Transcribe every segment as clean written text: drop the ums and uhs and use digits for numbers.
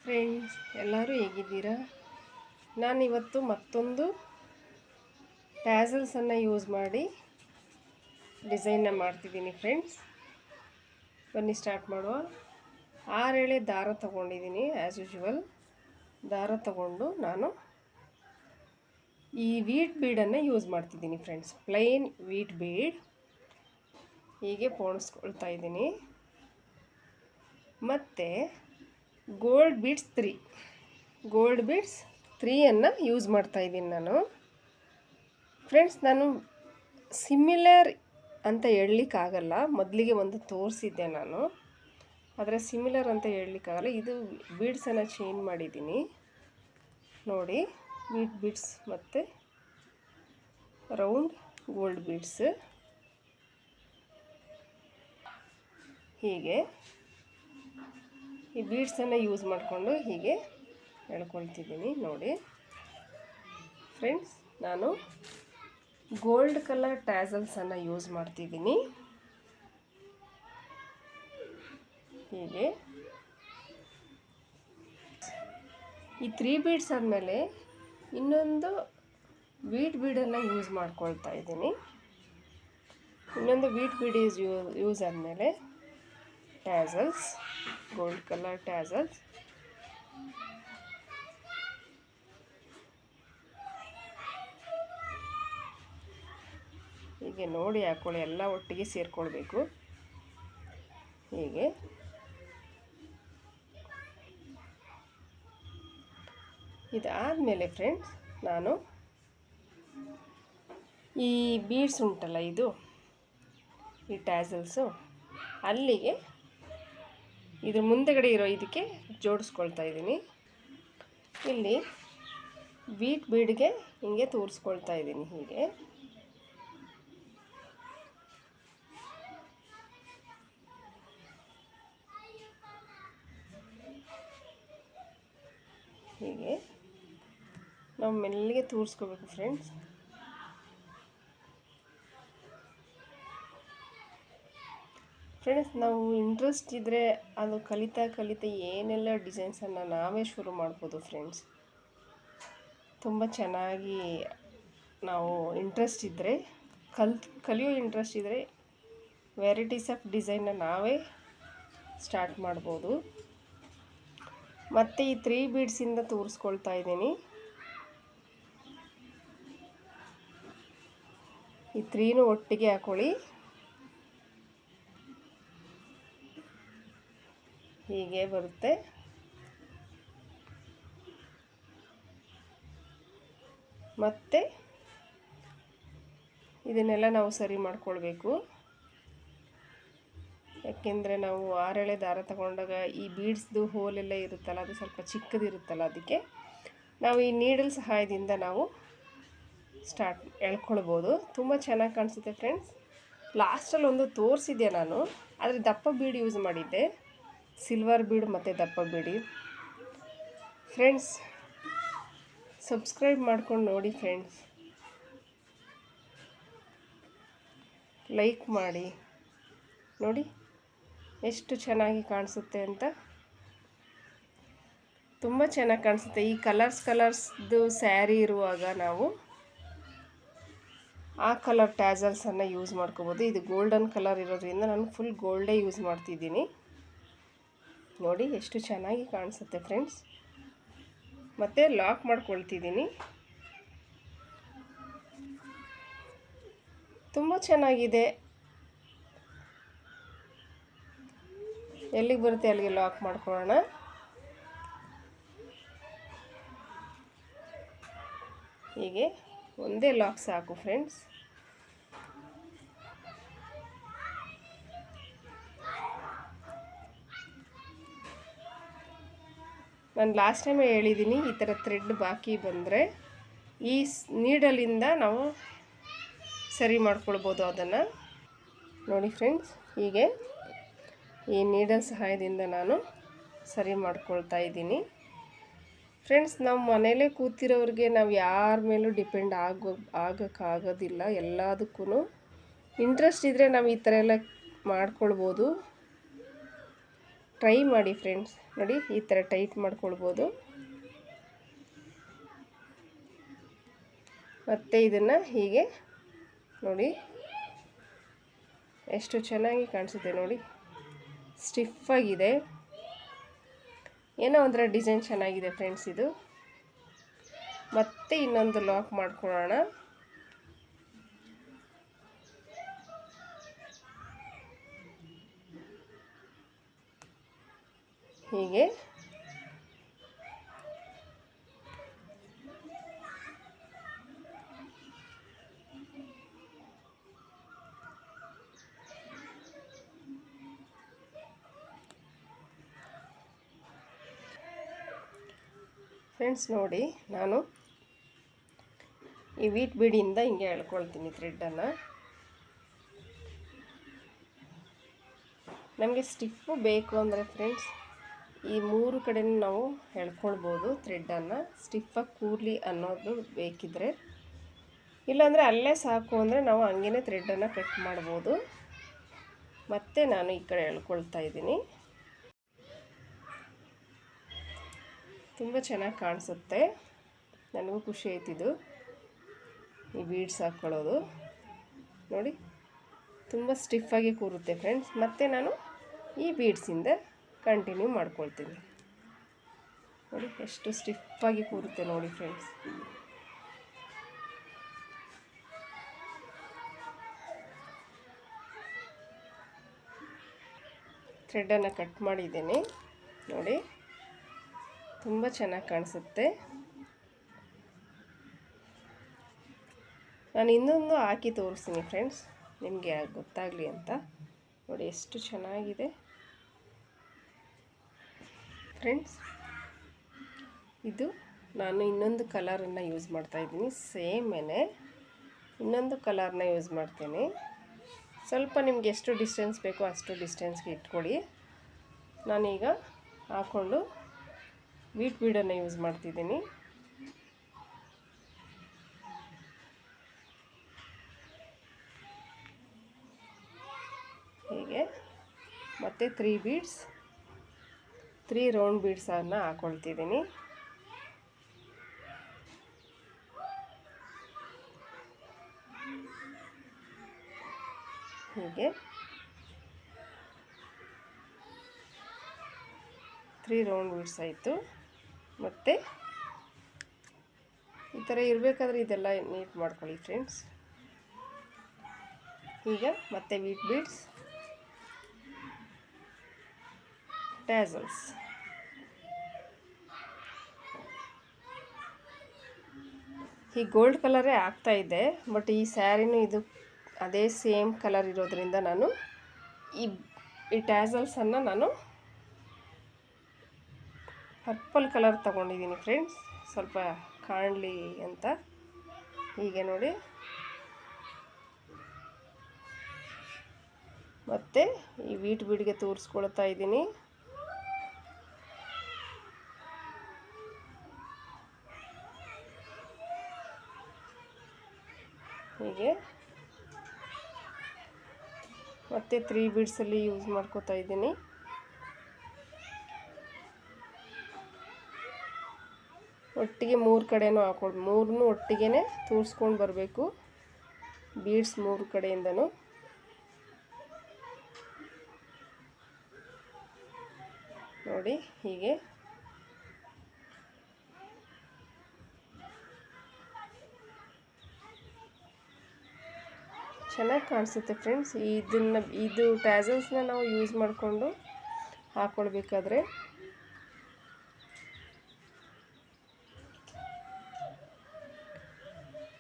Friends, ಎಲ್ಲರೂ ಹೇಗಿದ್ದೀರಾ? ನಾನಿವತ್ತು ಮತ್ತೊಂದು ಟ್ಯಾಸಲ್ಸನ್ನು ಯೂಸ್ ಮಾಡಿ ಡಿಸೈನ್ನ ಮಾಡ್ತಿದ್ದೀನಿ ಫ್ರೆಂಡ್ಸ್. ಬನ್ನಿ ಸ್ಟಾರ್ಟ್ ಮಾಡುವ. 6 ಎಳೆ ದಾರ ತಗೊಂಡಿದ್ದೀನಿ. ಆ್ಯಸ್ ಯೂಶುವಲ್ ದಾರ ತಗೊಂಡು ನಾನು ಈ ವೀಟ್ ಬೀಡನ್ನು ಯೂಸ್ ಮಾಡ್ತಿದ್ದೀನಿ ಫ್ರೆಂಡ್ಸ್. ಪ್ಲೈನ್ ವೀಟ್ ಬೀಡ್ ಹೀಗೆ ಪೋಣಿಸ್ಕೊಳ್ತಾ ಇದ್ದೀನಿ. ಮತ್ತು ಗೋಲ್ಡ್ ಬೀಡ್ಸ್ 3 ಯೂಸ್ ಮಾಡ್ತಾ ಇದ್ದೀನಿ ನಾನು ಫ್ರೆಂಡ್ಸ್. ನಾನು ಸಿಮಿಲರ್ ಅಂತ ಹೇಳಲಿಕ್ಕಾಗಲ್ಲ. ಮೊದಲಿಗೆ ಒಂದು ತೋರಿಸಿದ್ದೆ ನಾನು, ಆದರೆ ಸಿಮಿಲರ್ ಅಂತ ಹೇಳಲಿಕ್ಕಾಗಲ್ಲ. ಇದು ಬೀಡ್ಸನ್ನು ಚೇಂಜ್ ಮಾಡಿದ್ದೀನಿ ನೋಡಿ. ವೀಟ್ ಬೀಡ್ಸ್ ಮತ್ತು ರೌಂಡ್ ಗೋಲ್ಡ್ ಬೀಡ್ಸ್ ಹೀಗೆ ಈ ಬೀಡ್ಸನ್ನು ಯೂಸ್ ಮಾಡಿಕೊಂಡು ಹೀಗೆ ಎಳ್ಕೊಳ್ತಿದ್ದೀನಿ ನೋಡಿ ಫ್ರೆಂಡ್ಸ್. ನಾನು ಗೋಲ್ಡ್ ಕಲರ್ ಟ್ಯಾಸಲ್ಸನ್ನು ಯೂಸ್ ಮಾಡ್ತಿದ್ದೀನಿ. ಹೀಗೆ ಈ 3 ಬೀಡ್ಸ್ ಆದಮೇಲೆ ಇನ್ನೊಂದು ವೀಟ್ ಬೀಡನ್ನು ಯೂಸ್ ಮಾಡ್ಕೊಳ್ತಾ ಇದ್ದೀನಿ. ಇನ್ನೊಂದು ವೀಟ್ ಬೀಡ್ ಯೂಸ್ ಆದಮೇಲೆ ಟ್ಯಾಸಲ್ಸ್, ಗೋಲ್ಡ್ ಕಲರ್ ಟ್ಯಾಸಲ್ಸ್ ಹೀಗೆ ನೋಡಿ ಹಾಕ್ಕೊಳ್ಳಿ. ಎಲ್ಲ ಒಟ್ಟಿಗೆ ಸೇರಿಕೊಳ್ಬೇಕು. ಹೀಗೆ ಇದಾದಮೇಲೆ ಫ್ರೆಂಡ್ಸ್, ನಾನು ಈ ಬೀಡ್ಸ್ ಉಂಟಲ್ಲ, ಈ ಟ್ಯಾಸಲ್ಸು ಅಲ್ಲಿಗೆ ಇದ್ರ ಮುಂದೆಗಡೆ ಇರೋ ಇದಕ್ಕೆ ಜೋಡಿಸ್ಕೊಳ್ತಾ ಇದ್ದೀನಿ. ಇಲ್ಲಿ ವೀಟ್ ಬೀಡ್ಗೆ ಹಿಂಗೆ ತೋರಿಸ್ಕೊಳ್ತಾ ಇದ್ದೀನಿ. ಹೀಗೆ ನಾವು ಮೆಲ್ಲಿಗೆ ತೋರಿಸ್ಕೋಬೇಕು ಫ್ರೆಂಡ್ಸ್. ನಾವು ಇಂಟ್ರೆಸ್ಟ್ ಇದ್ದರೆ ಅದು ಕಲಿತಾ ಏನೆಲ್ಲ ಡಿಸೈನ್ಸನ್ನು ನಾವೇ ಶುರು ಮಾಡ್ಬೋದು ಫ್ರೆಂಡ್ಸ್. ತುಂಬ ಚೆನ್ನಾಗಿ ನಾವು ಇಂಟ್ರೆಸ್ಟ್ ಇದ್ದರೆ ಕಲಿಯೋ ಇಂಟ್ರೆಸ್ಟ್ ಇದ್ದರೆ ವೆರೈಟೀಸ್ ಆಫ್ ಡಿಸೈನ್ನ ನಾವೇ ಸ್ಟಾರ್ಟ್ ಮಾಡ್ಬೋದು. ಮತ್ತು ಈ 3 ಬೀಡ್ಸಿಂದ ತೋರಿಸ್ಕೊಳ್ತಾ ಇದ್ದೀನಿ. ಈ 3 ಒಟ್ಟಿಗೆ ಹಾಕೊಳ್ಳಿ. ಹೀಗೆ ಬರುತ್ತೆ. ಮತ್ತು ಇದನ್ನೆಲ್ಲ ನಾವು ಸರಿ ಮಾಡ್ಕೊಳ್ಬೇಕು. ಯಾಕೆಂದರೆ ನಾವು 6 ಎಳೆ ದಾರ ತಗೊಂಡಾಗ ಈ ಬೀಡ್ಸ್ದು ಹೋಲೆಲ್ಲ ಇರುತ್ತಲ್ಲ, ಅದು ಸ್ವಲ್ಪ ಚಿಕ್ಕದಿರುತ್ತಲ್ಲ, ಅದಕ್ಕೆ ನಾವು ಈ ನೀಡಲ್ ಸಹಾಯದಿಂದ ನಾವು ಎಳ್ಕೊಳ್ಬೋದು. ತುಂಬ ಚೆನ್ನಾಗಿ ಕಾಣಿಸುತ್ತೆ ಫ್ರೆಂಡ್ಸ್. ಲಾಸ್ಟಲ್ಲಿ ಒಂದು ತೋರಿಸಿದ್ದೆ ನಾನು, ಆದರೆ ದಪ್ಪ ಬೀಡ್ ಯೂಸ್ ಮಾಡಿದ್ದೆ, ಸಿಲ್ವರ್ ಬೀಡ್ ಮತ್ತು ದಪ್ಪ ಬೀಡಿ. ಫ್ರೆಂಡ್ಸ್, ಸಬ್ಸ್ಕ್ರೈಬ್ ಮಾಡ್ಕೊಂಡು ನೋಡಿ ಫ್ರೆಂಡ್ಸ್, ಲೈಕ್ ಮಾಡಿ ನೋಡಿ ಎಷ್ಟು ಚೆನ್ನಾಗಿ ಕಾಣಿಸುತ್ತೆ ಅಂತ. ತುಂಬ ಚೆನ್ನಾಗಿ ಕಾಣಿಸುತ್ತೆ. ಈ ಕಲರ್ಸ್ದು ಸ್ಯಾರಿ ಇರುವಾಗ ನಾವು ಆ ಕಲರ್ ಟ್ಯಾಸಲ್ಸನ್ನು ಯೂಸ್ ಮಾಡ್ಕೋಬೋದು. ಇದು ಗೋಲ್ಡನ್ ಕಲರ್ ಇರೋದ್ರಿಂದ ನಾನು ಫುಲ್ ಗೋಲ್ಡೇ ಯೂಸ್ ಮಾಡ್ತಿದ್ದೀನಿ ನೋಡಿ. ಎಷ್ಟು ಚೆನ್ನಾಗಿ ಕಾಣಿಸುತ್ತೆ ಫ್ರೆಂಡ್ಸ್. ಮತ್ತು ಲಾಕ್ ಮಾಡ್ಕೊಳ್ತಿದ್ದೀನಿ. ತುಂಬ ಚೆನ್ನಾಗಿದೆ. ಎಲ್ಲಿಗೆ ಬರುತ್ತೆ ಅಲ್ಲಿಗೆ ಲಾಕ್ ಮಾಡ್ಕೊಳ್ಳೋಣ. ಹೀಗೆ ಒಂದೇ ಲಾಕ್ ಸಾಕು ಫ್ರೆಂಡ್ಸ್. ನಾನು ಲಾಸ್ಟ್ ಟೈಮೇ ಹೇಳಿದ್ದೀನಿ, ಈ ಥರ ಥ್ರೆಡ್ ಬಾಕಿ ಬಂದರೆ ಈ ನೀಡಲಿಂದ ನಾವು ಸರಿ ಮಾಡ್ಕೊಳ್ಬೋದು ಅದನ್ನು ನೋಡಿ ಫ್ರೆಂಡ್ಸ್. ಹೀಗೆ ಈ ನೀಡಲ್ ಸಹಾಯದಿಂದ ನಾನು ಸರಿ ಮಾಡ್ಕೊಳ್ತಾ ಇದ್ದೀನಿ ಫ್ರೆಂಡ್ಸ್. ನಾವು ಮನೇಲೇ ಕೂತಿರೋರಿಗೆ ನಾವು ಯಾರ ಮೇಲೂ ಡಿಪೆಂಡ್ ಆಗೋಕ್ಕಾಗೋದಿಲ್ಲ. ಎಲ್ಲದಕ್ಕೂ ಇಂಟ್ರೆಸ್ಟ್ ಇದ್ದರೆ ನಾವು ಈ ಥರ ಎಲ್ಲ ಮಾಡ್ಕೊಳ್ಬೋದು. ಟ್ರೈ ಮಾಡಿ ಫ್ರೆಂಡ್ಸ್. ನೋಡಿ ಈ ಥರ ಟೈಟ್ ಮಾಡ್ಕೊಳ್ಬೋದು. ಮತ್ತು ಇದನ್ನು ಹೀಗೆ ನೋಡಿ ಎಷ್ಟು ಚೆನ್ನಾಗಿ ಕಾಣಿಸುತ್ತೆ ನೋಡಿ, ಸ್ಟಿಫಾಗಿದೆ. ಏನೋ ಒಂಥರ ಡಿಸೈನ್ ಚೆನ್ನಾಗಿದೆ ಫ್ರೆಂಡ್ಸ್ ಇದು. ಮತ್ತೆ ಇನ್ನೊಂದು ಲಾಕ್ ಮಾಡ್ಕೊಳ್ಳೋಣ. ಹೀಗೆ ಫ್ರೆಂಡ್ಸ್ ನೋಡಿ, ನಾನು ಈ ವೀಟ್ ಬೀಡಿಯಿಂದ ಹಿಂಗೆ ಎಳ್ಕೊಳ್ತೀನಿ ಥ್ರೆಡ್ಡನ್ನು. ನಮಗೆ ಸ್ಟಿಫು ಬೇಕು ಅಂದರೆ ಫ್ರೆಂಡ್ಸ್ ಈ 3 ಕಡೆನೂ ನಾವು ಎಳ್ಕೊಳ್ಬೋದು ಥ್ರೆಡ್ಡನ್ನು, ಸ್ಟಿಫಾಗಿ ಕೂರಲಿ ಅನ್ನೋದು ಬೇಕಿದ್ದರೆ. ಇಲ್ಲಾಂದರೆ ಅಲ್ಲೇ ಸಾಕು ಅಂದರೆ ನಾವು ಹಂಗೇ ಥ್ರೆಡ್ಡನ್ನು ಕಟ್ ಮಾಡ್ಬೋದು. ಮತ್ತು ನಾನು ಈ ಕಡೆ ಎಳ್ಕೊಳ್ತಾ ಇದ್ದೀನಿ. ತುಂಬ ಚೆನ್ನಾಗಿ ಕಾಣಿಸುತ್ತೆ, ನನಗೂ ಖುಷಿ ಆಯ್ತಿದ್ದು ಈ ಬೀಡ್ಸ್ ಹಾಕ್ಕೊಳ್ಳೋದು. ನೋಡಿ ತುಂಬ ಸ್ಟಿಫಾಗಿ ಕೂರುತ್ತೆ ಫ್ರೆಂಡ್ಸ್. ಮತ್ತು ನಾನು ಈ ಬೀಡ್ಸಿಂದ ಕಂಟಿನ್ಯೂ ಮಾಡ್ಕೊಳ್ತೀನಿ. ನೋಡಿ ಎಷ್ಟು ಸ್ಟಿಫಾಗಿ ಕೂರುತ್ತೆ ನೋಡಿ ಫ್ರೆಂಡ್ಸ್. ಥ್ರೆಡ್ಡನ್ನು ಕಟ್ ಮಾಡಿದ್ದೀನಿ ನೋಡಿ, ತುಂಬ ಚೆನ್ನಾಗಿ ಕಾಣಿಸುತ್ತೆ. ನಾನು ಇನ್ನೊಂದು ಹಾಕಿ ತೋರಿಸ್ತೀನಿ ಫ್ರೆಂಡ್ಸ್, ನಿಮಗೆ ಗೊತ್ತಾಗಲಿ ಅಂತ. ನೋಡಿ ಎಷ್ಟು ಚೆನ್ನಾಗಿದೆ ಫ್ರೆಂಡ್ಸ್. ಇದು ನಾನು ಇನ್ನೊಂದು ಕಲರನ್ನು ಯೂಸ್ ಮಾಡ್ತಾಯಿದ್ದೀನಿ, ಸೇಮೇನೆ ಇನ್ನೊಂದು ಕಲರ್ನ ಯೂಸ್ ಮಾಡ್ತೀನಿ. ಸ್ವಲ್ಪ ನಿಮ್ಗೆ ಎಷ್ಟು ಡಿಸ್ಟೆನ್ಸ್ ಬೇಕೋ ಅಷ್ಟು ಡಿಸ್ಟೆನ್ಸ್ಗೆ ಇಟ್ಕೊಳ್ಳಿ. ನಾನೀಗ ಹಾಕ್ಕೊಂಡು ವೀಟ್ ಬೀಡನ್ನು ಯೂಸ್ ಮಾಡ್ತಿದ್ದೀನಿ. ಹೀಗೆ ಮತ್ತು 3 ಬೀಡ್ಸ್, 3 ರೌಂಡ್ ಬೀಡ್ಸನ್ನು ಹಾಕ್ಕೊಳ್ತಿದ್ದೀನಿ. ಹೀಗೆ 3 ರೌಂಡ್ ಬೀಡ್ಸ್ ಆಯಿತು. ಮತ್ತು ಈ ಥರ ಇರಬೇಕಾದ್ರೆ ಇದೆಲ್ಲ ನೀಟ್ ಮಾಡ್ಕೊಳ್ಳಿ ಫ್ರೆಂಡ್ಸ್. ಈಗ ಮತ್ತೆ ವೀಟ್ ಬೀಡ್ಸ್, ಟ್ಯಾಸಲ್ಸ್. ಈ ಗೋಲ್ಡ್ ಕಲರೇ ಆಗ್ತಾಯಿದೆ, ಬಟ್ ಈ ಸ್ಯಾರಿನೂ ಇದು ಅದೇ ಸೇಮ್ ಕಲರ್ ಇರೋದ್ರಿಂದ ನಾನು ಈ ಟ್ಯಾಸಲ್ಸನ್ನು ನಾನು ಪರ್ಪಲ್ ಕಲರ್ ತಗೊಂಡಿದ್ದೀನಿ ಫ್ರೆಂಡ್ಸ್, ಸ್ವಲ್ಪ ಕಾಣಲಿ ಅಂತ. ಹೀಗೆ ನೋಡಿ, ಮತ್ತು ಈ ವೀಟ್ ಬೀಡ್ಗೆ ತೋರಿಸ್ಕೊಳ್ತಾ ಇದ್ದೀನಿ. ಹೀಗೆ ಮತ್ತು 3 ಬೀಡ್ಸಲ್ಲಿ ಯೂಸ್ ಮಾಡ್ಕೋತಾ ಇದ್ದೀನಿ. ಒಟ್ಟಿಗೆ 3 ಕಡೆನೂ ಹಾಕ್ಕೊಂಡು 3ನೂ ಒಟ್ಟಿಗೆ ತೋರಿಸ್ಕೊಂಡು ಬರಬೇಕು ಬೀಡ್ಸ್ 3 ಕಡೆಯಿಂದನೂ. ನೋಡಿ ಹೀಗೆ ಚೆನ್ನಾಗಿ ಕಾಣಿಸುತ್ತೆ ಫ್ರೆಂಡ್ಸ್. ಇದು ಟ್ಯಾಸಲ್ಸ್ನ ನಾವು ಯೂಸ್ ಮಾಡಿಕೊಂಡು ಹಾಕ್ಕೊಳ್ಬೇಕಾದ್ರೆ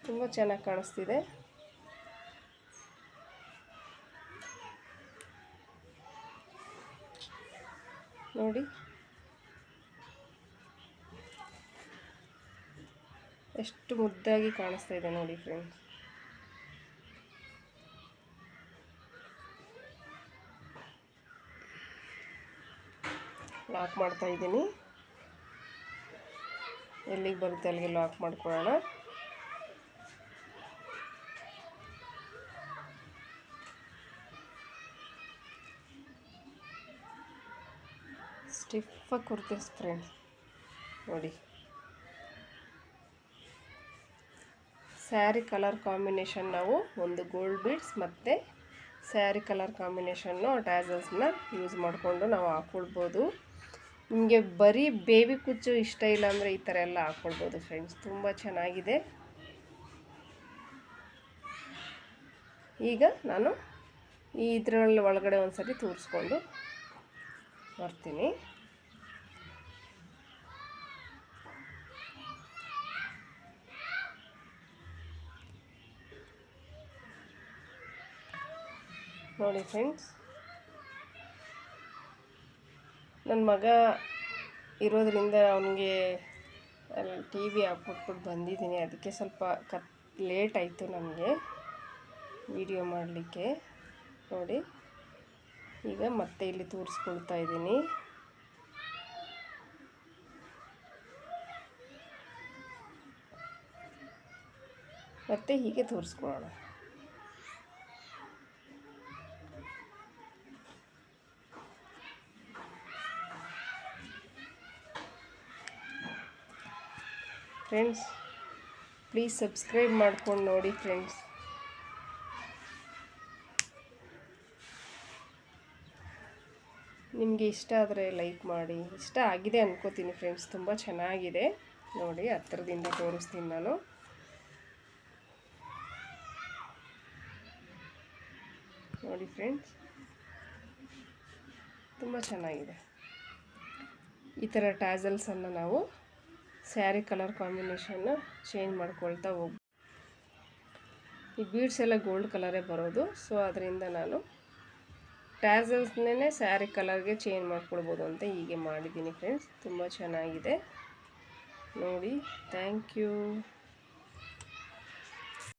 ತುಂಬ ಚೆನ್ನಾಗಿ ಕಾಣಿಸ್ತಿದೆ. ನೋಡಿ ಎಷ್ಟು ಮುದ್ದಾಗಿ ಕಾಣಿಸ್ತಾ ಇದೆ ನೋಡಿ ಫ್ರೆಂಡ್ಸ್. ಲಾಕ್ ಮಾಡ್ತಾ ಇದ್ದೀನಿ, ಎಲ್ಲಿಗೆ ಬರುತ್ತೆ ಅಲ್ಲಿಗೆ ಲಾಕ್ ಮಾಡ್ಕೊಳ್ಳೋಣ. ಸ್ಟಿಫಾಗಿ ಕುರ್ತೆ ಫ್ರೆಂಡ್ಸ್ ನೋಡಿ. ಸ್ಯಾರಿ ಕಲರ್ ಕಾಂಬಿನೇಷನ್ ನಾವು ಒಂದು ಗೋಲ್ಡ್ ಬೀಡ್ಸ್ ಮತ್ತು ಸ್ಯಾರಿ ಕಲರ್ ಕಾಂಬಿನೇಷನ್ನು ಟ್ಯಾಸಲ್ಸ್ನ ಯೂಸ್ ಮಾಡಿಕೊಂಡು ನಾವು ಹಾಕ್ಕೊಳ್ಬೋದು. ನಿಮಗೆ ಬರೀ ಬೇಬಿ ಕುಚ್ಚು ಇಷ್ಟ ಇಲ್ಲ ಅಂದರೆ ಈ ಥರ ಎಲ್ಲ ಹಾಕ್ಕೊಳ್ಬೋದು ಫ್ರೆಂಡ್ಸ್, ತುಂಬ ಚೆನ್ನಾಗಿದೆ. ಈಗ ನಾನು ಇದರಲ್ಲಿ ಒಳಗಡೆ ಒಂದು ಸರಿ ತೋರಿಸ್ಕೊಂಡು ಬರ್ತೀನಿ. ನೋಡಿ ಫ್ರೆಂಡ್ಸ್, ನನ್ನ ಮಗ ಇರೋದ್ರಿಂದ ಅವನಿಗೆ ಟಿ ವಿ ಹಾಕ್ಬಿಟ್ಬಿಟ್ಟು ಬಂದಿದ್ದೀನಿ. ಅದಕ್ಕೆ ಸ್ವಲ್ಪ ಲೇಟ್ ಆಯಿತು ನನಗೆ ವಿಡಿಯೋ ಮಾಡಲಿಕ್ಕೆ. ನೋಡಿ ಈಗ ಮತ್ತೆ ಇಲ್ಲಿ ತೋರಿಸ್ಕೊಳ್ತಾ ಇದ್ದೀನಿ. ಮತ್ತೆ ಹೀಗೆ ತೋರಿಸ್ಕೊಳ್ಳೋಣ. ಫ್ರೆಂಡ್ಸ್ ಪ್ಲೀಸ್ ಸಬ್ಸ್ಕ್ರೈಬ್ ಮಾಡ್ಕೊಂಡು ನೋಡಿ ಫ್ರೆಂಡ್ಸ್. ನಿಮಗೆ ಇಷ್ಟ ಆದರೆ ಲೈಕ್ ಮಾಡಿ. ಇಷ್ಟ ಆಗಿದೆ ಅನ್ಕೋತೀನಿ ಫ್ರೆಂಡ್ಸ್, ತುಂಬ ಚೆನ್ನಾಗಿದೆ. ನೋಡಿ ಹತ್ತಿರದಿಂದ ತೋರಿಸ್ತೀನಿ ನಾನು. ನೋಡಿ ಫ್ರೆಂಡ್ಸ್, ತುಂಬ ಚೆನ್ನಾಗಿದೆ. ಈ ಥರ ಟ್ಯಾಸಲ್ಸನ್ನು ನಾವು ಸ್ಯಾರಿ ಕಲರ್ ಕಾಂಬಿನೇಷನ್ನ ಚೇಂಜ್ ಮಾಡ್ಕೊಳ್ತಾ ಹೋಗಿ. ಈ ಬೀಡ್ಸ್ ಎಲ್ಲ ಗೋಲ್ಡ್ ಕಲರೇ ಬರೋದು, ಸೊ ಅದರಿಂದ ನಾನು ಟ್ಯಾಸಲ್ಸ್ನೇ ಸ್ಯಾರಿ ಕಲರ್ಗೆ ಚೇಂಜ್ ಮಾಡ್ಕೊಳ್ಬೋದು ಅಂತ ಹೀಗೆ ಮಾಡಿದ್ದೀನಿ ಫ್ರೆಂಡ್ಸ್. ತುಂಬ ಚೆನ್ನಾಗಿದೆ ನೋಡಿ. Thank you.